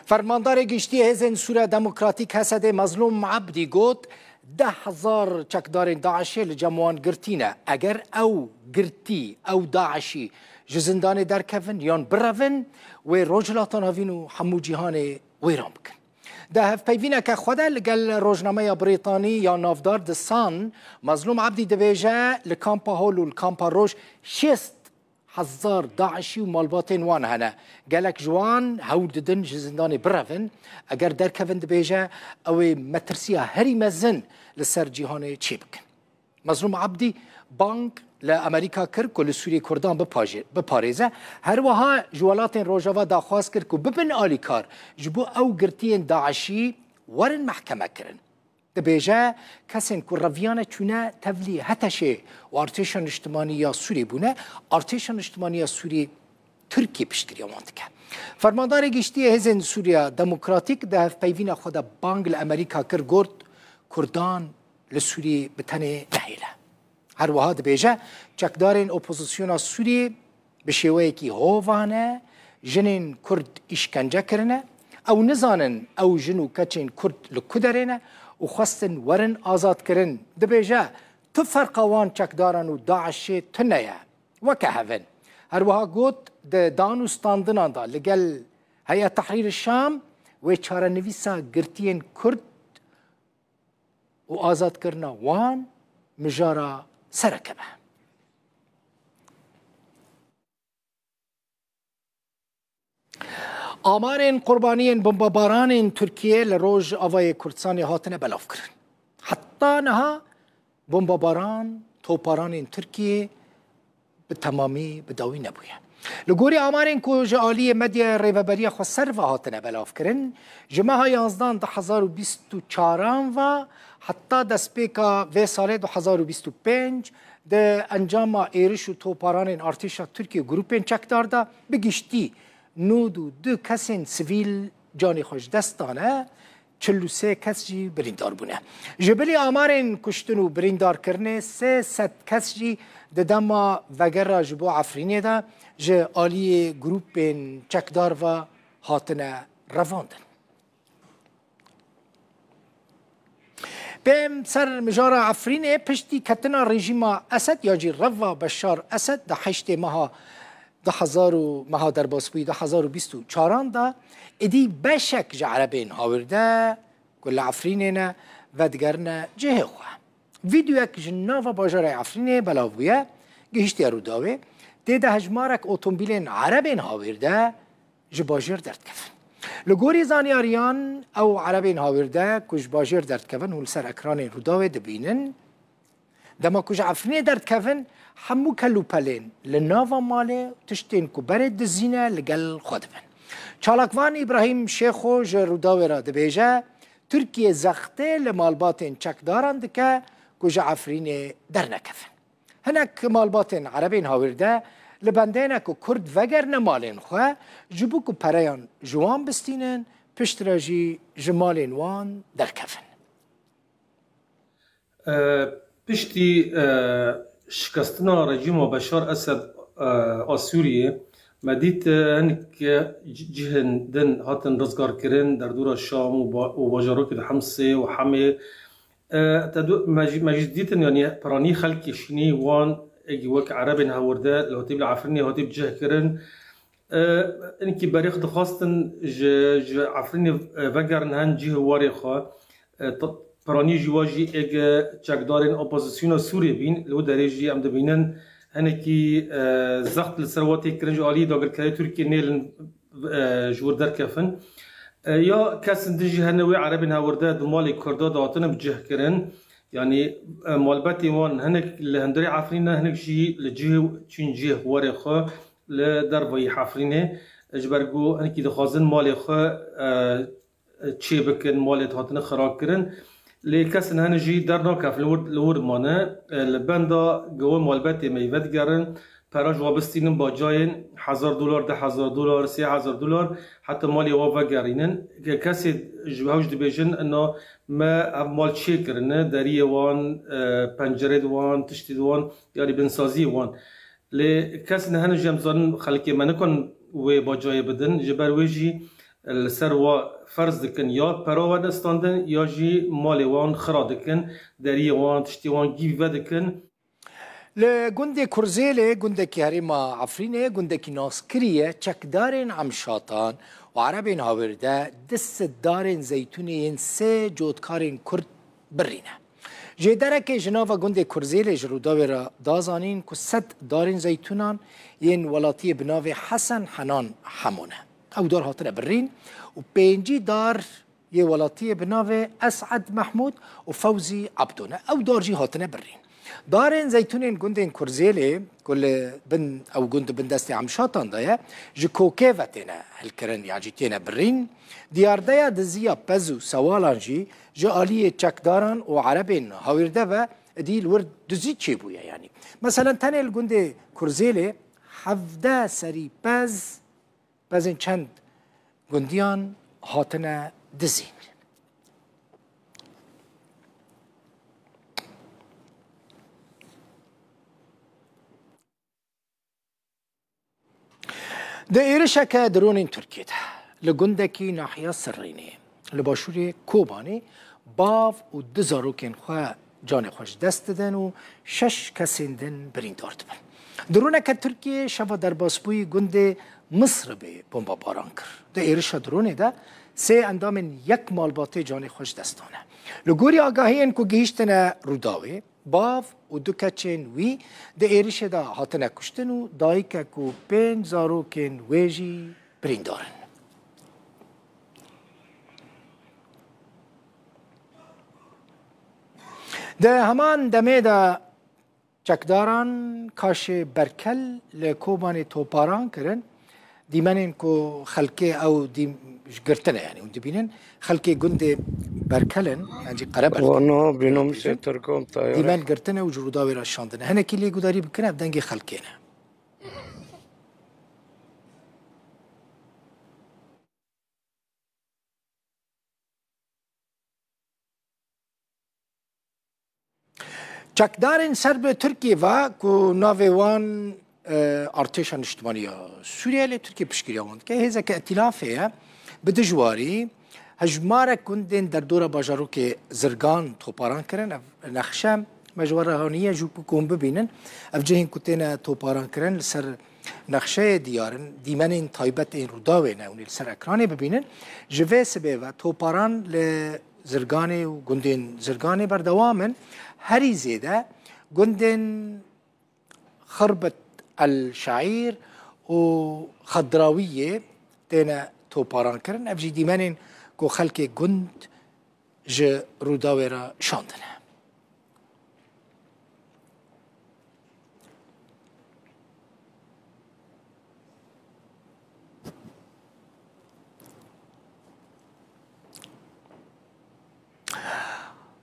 فرماندار گشتی هزن سوره دموکراتیک حسد مظلوم عبدی گوت 10,000 چکدار داعشی لجموان گرتینه اگر او گرتی او داعشی جزندان درکفن یان برون و روجلاتان هاوینو حمو جیهان ویرام بکن ده هف پیوینه که خوده لگل روجنامه بریطانی یا نافدار دسان مظلوم عبدی دبیجه لکامپا هول و لکامپا روش 6,000 داعشی و مالباتین وان هنه گلک جوان هود دن جزندان برون اگر درکفن دبیجه او مترسیه هری مزن لسر جیهان چی بکن مظلوم عبدی بانک لامریکا کرد که لسوری کردان بپارێزە هەروەها جوالاتên Rojava داخواست کرد که ببن ئالیکار ji bo ew girtiyên Daişî werin mehkeme kirin. Dibêje kesên ku reviyane çûne tevlî heteşê û artêşa niştimaniya Sûrî bûne, artêşa niştimaniya Sûrî Tirkiye piştgiriya wan dike. Fermandarê giştiyê hêzên Sûriya Demokratîk di hevpeyvîna xwe de bang li Amerîka kir got Kurdan li Sûrî bi tenê nehêle. هر وها دبیجه چکدارین اپوزیسیونا سوری به شیوهی که هوانه جنین کرد اشکنجه کرنه او نزانن او جنو کچین کرد لکودرینه و خواستن ورن آزاد کرن دبیجه تو فرقوان چکداران و داعشی تنیه وکه هفن هر وها گوت ده دانوستاندنان دا لگل هیا تحریر الشام و چاره نویسا گرتین کرد و آزاد کرنا وان مجارا سرکبه آمارین قربانیین بمبارانین ترکیه لروج آوای کردستانی هاتنه بلاف کرن حتی نها بمباران توپارانین ترکیه به تمامی بداوی نبویه لگوری آمارین که جعالی مدیا ریوبری خو سر و هاتنه بلاف کرن جمعه 11/2024 و حتی دسپیکا و سال 2025 ده انجام ایرش و توپاران ارتش ترکیه گروپین چکدار دا بگشتی 92 کسین سویل جانی خوش دستانه 43 کس جی بریندار بونه جبلی آمارین کشتن و بریندار کرنه 300 کس جی ده دما وگر جبو عفرینه دا جه آلی گروپین چکدار و هاتنه رواندن بهم سر مجارة عفرینه پشتی کتنا رژیم اسد یا جی روا بشار اسد ده 8 ماه 2000 ماه در باسپوی 2024 دا ادی بشک جعربین هاورده کل عفرینه نه و دگرنه جه خواه ویدیو یک جناو باجار عفرینه بلاویه گهشتی رو داوه دیده هجمارک اوتومبیلین عربین هاورده جباجر درد کفن لگوری زانیاریان او عربین هاورده کج باجر درد کفن و لسر اکران روداوه دبینن دما کج عفرینه درد کفن همو کلو پلین لناوا ماله تشتین کو برد دزینه لگل خودبن چالاکوان ابراهیم شیخو جروداوه را دبیجه ترکیه زخته لمالباتین چکدارند که کج عفرینه در نکفن هنک مالباتین عربین هاورده لبندینه که کرد وگر نمالین خواه جبو که پریان جوان بستینن پشت راجی جمالین وان در کفن پشتی شکستنا رژیم بشار اسد آسوریه مدید هنک جهندن هاتن رزگار کرن در دور شام و باجاروک حمصه و حمه مجدیتن یعنی پرانی خلق شینی وان اگه وک عربین هورده لهاتیب العفرینی هاتیب جه کرن انکی باریخ دخواستن عفرینی وگرن هن جه واری خواه پرانی جواجی اگه چکدارین اپوزیسیون سوریه بین لو دریجی ام دبینن هنکی زخت لسرواتی کرنج آلی داگر کاری ترکیه نیلن جور در کفن یا کسن دجی هنوی عربین هورده دمالی کرده داتن بجه کرن يعني مالباتي وان هنك لهندري عفرينه هنك شيء لجيه تشين جيه واري خو لدربي حفرينه اجبرجو هنك دخازن مالي خو تشي بكن مالي هاتن خراك كرن لكسن هنجي درنا كف لورد مانه البندا جو مالباتي ميفت جرن پراج وابستینن با جاین $1000 $10,000 $3000 حتی مالی وافا گرینن که کسی جوهاش دبیجن انه ما مال چی کرنه دری وان پنجره وان تشتی وان یعنی بنسازی وان ل کسی نه هنوز جمزان خلقی من کن و با جای بدن جبر ویجی السروا فرز دكن يا براوان استاندن يا جي مالوان خرا دكن دري وان تشتيوان جيف دكن لجندي كورزيلي جندك هريما عفريني جندك ناسكرية تشكدارين عمشاطان وعربين هاوردا دس دارين زيتوني سي جودكارين كرد برينا جدارك جناوا جندي كورزيلي جروداورا دازانين كسد دارين زيتونان ين ولاتي بناوي حسن حنان حمونه او دار هاتنا برين وبينجي دار يه ولاتي بناوي اسعد محمود وفوزي عبدونه او دار جي هاتنا برين دارين زيتونين جندين كورزيلي كل بن او جند بن دستي عم شاطن دايا جكوكيفتنا هالكرن يعجيتينا برين ديار دايا دزيا بزو سوالانجي جالية تشك داران وعربين هاويردبا دي الورد دزي تشيبويا يعني مثلا تاني الجند كورزيلي حفدا سري بازن چند جنديان هاتنا دزين دائرشكا درونين تركيا لجندكي ناحية سريني لباشوري كوباني باف و دزاروكين خوا جاني خوش دست دن و 6 کسین دن برین دارد بن درونك تركيا شفا در باسبوي جند مصر به بمبا باران کر دائرشا درونه ده سه اندامن یک مالباته جاني خوش دستانه لگوری آگاهین که گهیشتن روداوی باف و دو کچین وی ده ایریش دا هاتنه کشتن و دایی که که 5 زاروکین ویجی برین دارن ده همان دمه دا چکداران کاش برکل لکوبان توپاران کرن دیمنین که خلقه او دیم گرتنه يعني ودبينن خلقي جندي بركلن يعني قرب وانا بينهم تركم طايره ديمان گرتنه وجروداوي راشاندنه هنا كلي گداري بكنه بدنگي خلقينه چکدارن سرب تركيا و كو ناويوان ارتشان اجتماعية سوريا لتركيا بشكريان كه هذا كائتلافه بدجواري هجمارك كندن در دورا باجارو که زرگان توپاران کرن نخشم مجوارهانیه جو بکن ببینن اف جهین کتین توپاران کرن لسر نخشه دیارن دیمنین تایبت این روداوینه اونی لسر اکرانی ببینن جوه سبه و توپاران لزرگانی و گندین زرگانی بردوامن هری زیده گندن خربت الشعير وخضراوية تينا توپاران کرن افجي ديمانين كو خلق گند ج روداويرا شاندنه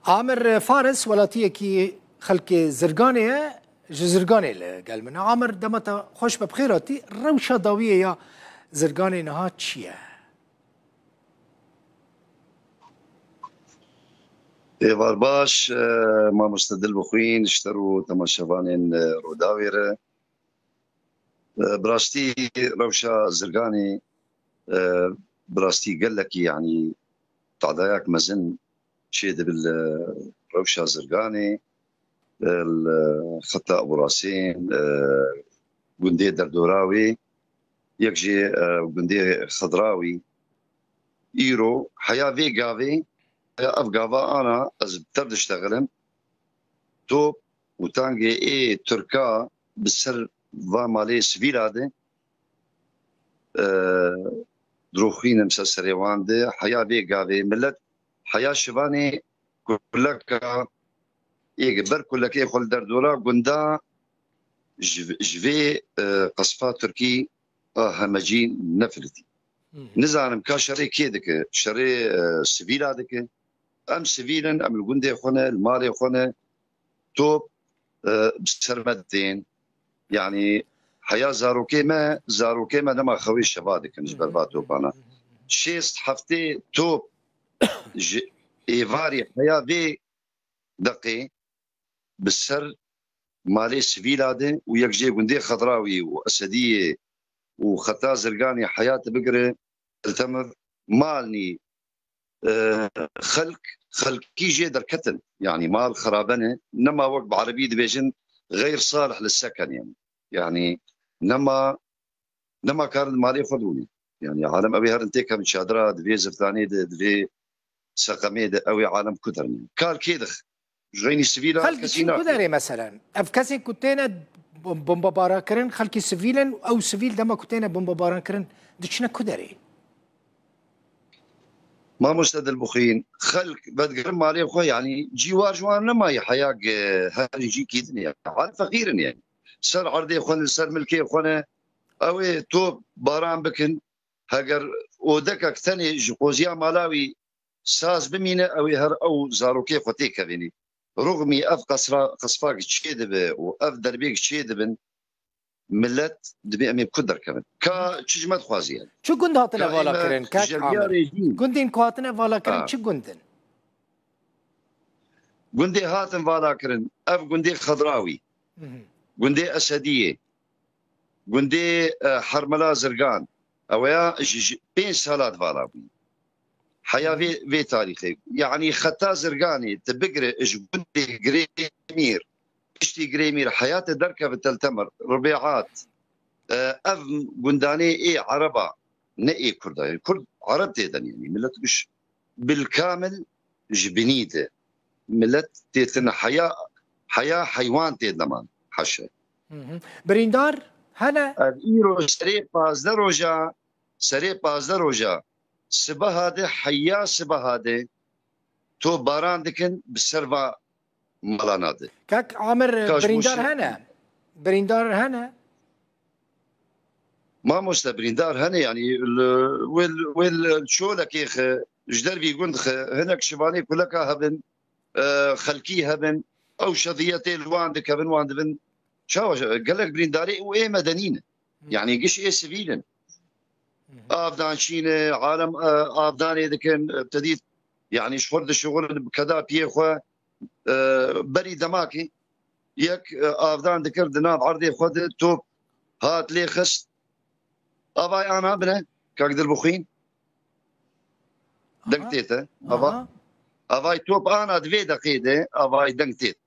عامر فارس ولاتيه كي خلق زرقانيه زرقاني قال من عامر دمتا خوش ببخيراتي روشة ضوية يا زرقاني نها تشيه ايوار باش ما مستدل بخوين اشتروا تماشفانين روداويره براستي روشة زرقاني براستي قال لك يعني تعداياك مزن شيد بالروشة زرقاني الخطا ابو راسين جندي دردوراوي يكجي جندي خضراوي ايرو حياه فيغافي افغافا انا از بتبدا اشتغلم توب وتانجي اي تركا بالسر فامالي سفيلادي دروخين مسسري واندي حياه فيغافي ملت حياه شباني كلك يقبر كلك يخل دردورا قندا جفي قصفا تركي همجين نفلتي نزانم كاشري كيدك شري سفيلا دك ام سفيلا ام القندي خونه المالي خونه توب بسرمدين يعني حياه زاروكي ما نما خوي شبادك نجبر باتو بانا شيست حفتي توب ايفاري حياه في دقي بالسر مالي سفيلاده ويكجي قندي خضراوي واسديه وخطا زرقاني حياته بقري التمر مالني خلقي جي دركتن يعني مال خرابنه نما وقت بعربي دبيجن غير صالح للسكن يعني نما كان مالي خذوني يعني عالم ابي هرنتيكا من شادرا دبي زفتاني دبي سقمي اوي عالم كترني قال كيدخ جيني سفيلا خلقي كدري مثلا افكاسي كنتينا بومبا باراكرن خلقي سفيلا او سفيل دما كنتينا بومبا باراكرن دشنا كدري ما مستد البخين خلق بدقرم مالي اخوي يعني جوار جوان لما يحياق هاجي كيدني يعني عارف فقيرن يعني سر عرضي اخوان سر ملكي اخوانا اوي تو باران بكن هاجر ودكك ثاني جوزيا مالاوي ساز بمينه اوي هر او زاروكي خوتي كبيني رغمي اف قصفاق تشيدب واف دربيك تشيدبن ملت دبي امي بكدر كمان كا تشجمت خوازيان شو قند هاتنا فالا كرن كاك عامر قندين كواتنا فالا كرن شو قندن قندي هاتن فالا كرن اف قندي خضراوي قندي اسديه قندي حرملا زرقان اويا بين سالات فالا حياه في تاريخي يعني خطا زرقاني تبقري ايش قندي جريمير اشتي جريمير حياه دركه بالتلتمر ربيعات اف قنداني اي عربه نئي كرد كرد عرب تيدن يعني ملت مش بالكامل جبنيده ملت تيتنا حياه حيوان تيدمان حشه بريندار هلا ايرو سري باز دروجا سبه هذا حياه سبه هذا تو باران دكن بالسرفا ملاناده كاك عامر بريندار هنا ما مستبريندار هنا يعني ويل شو لك يا اخي جدر بيقول هناك شباني كلك هبن خلكي هبن او شظيتي الواندك هبن واندبن شو قال لك برينداري وايه مدنيين يعني قش ايه سبيلا افدان شينه عالم افدان اذا كان ابتديت يعني شفرد الشغل بكذا بيخوا بري دماكي يك افدان ذكر دناب عرضي خد توب هات لي خست اباي انا ابنه كاقد البخين دنكتيته اباي توب انا دفي دقيقه اباي دنكتيت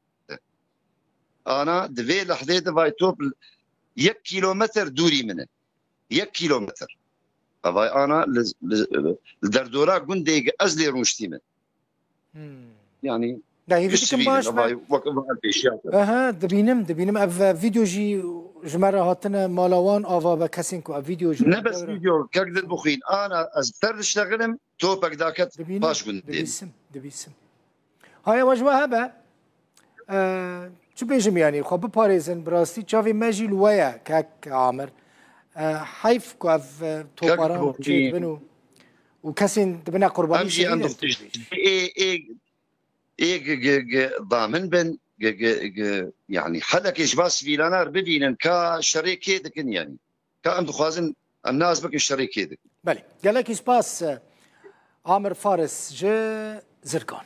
انا دفي لحظه باي توب 1 كيلومتر دوري منه 1 كيلومتر اباي انا الدردورا قندي ازلي روشتي من يعني لا هي باش دبينم اف فيديو جي جمره هاتنا مالوان افا بكاسينكو فيديو جي نبس فيديو كاقد البخين انا ازتر اشتغلم توبك داكت باش قندي دبيسم هاي وجوه هبه شو بيجم يعني خو بباريزن براستي تشافي ماجي لويا كاك عامر حيف كاف توباران تشيد بنو وكاسين دبنا قرباني امجي ايه ضامن بن يعني حلك اجباس فيلانار ببينن كا شريكي دكن يعني كا ام خوازن الناس بك الشريكي دك بلي قال لك اسباس عامر فارس زرقان